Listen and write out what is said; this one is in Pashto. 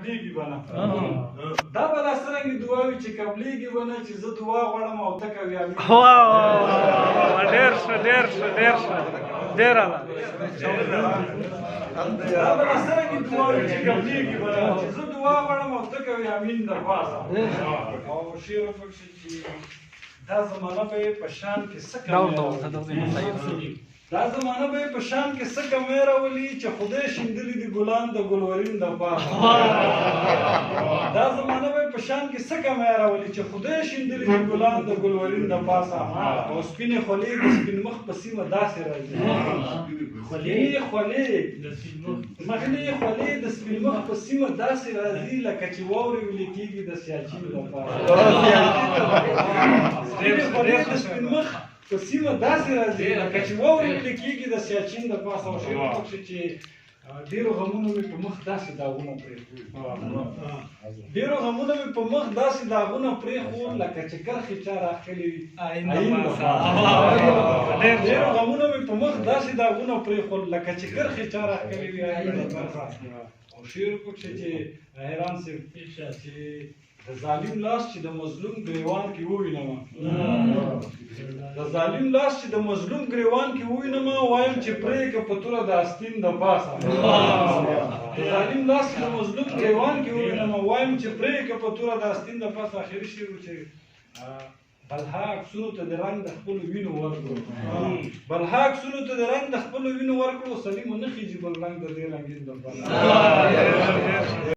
قبليږي به نه دا به دا څرنګې دعا وي چې قبليږي به نه چې زه دعا غواړم او ته کوې امین ډېر ښه ډېر ښه ډېر ښه ډېره دا به دا څرنګې دعا وي چې قبليږي به نه چې زه دعا غواړم او ته کوې امین در پاسه او شعر وپکښې چې دا زمانه به یې په شان کې څه کمی دا زمانه به یې په شان کې څه کمی راولي چې خدای شیندلي دي ګلان د ګلورین د پاسه دا زمانه به یې په شان کې څه کمی راولي چې خدای شیندلي دي ګلان د ګلورین د پاسه او سپینې خولې د سپین مخ په سیمه داسې راځي مخنۍ خولې د سپین مخ په سیمه داسې راځي لکه چې واورې ویلې کېږي د سیاچین لپاره سپینې خولې د سپین مخ په سیمه داسې راځي لکه چې واورې ویلې کېږي د سیاچین د پاسه او شعر وپکښې چې ډېرو غمونو مې په مخ داسې داغونه پرېښول ډېرو غمونو مې په مخ داسې داغونه پرېښول لکه چې کرښې چا راښکلې وي ډېرو غمونو مې په مخ داسې داغونه پرېښول لکه چې کرښې چا راښکلې وي او شعر وپکښې چې حیران صاحب چې د ظالم لاس چې د مظلوم ګریوان کې ووینم د ظالم لاس چې د مظلوم ګریوان کې ووینم وایم چې پرېږه په توره د آستین د پاسه د ظالم لاس چې د مظلوم ګریوان کې ووینم وایم چې پرېږه په توره د آستین د پاسه اخري شعر و چې بلها عکسونو ته د رنګ د خپلو وینو ورکړو بلها عکسونو ته د رنګ د خپلو وینو ورکړو سلیمو نه خیږي بل رنګ د دې رنګین د پاسه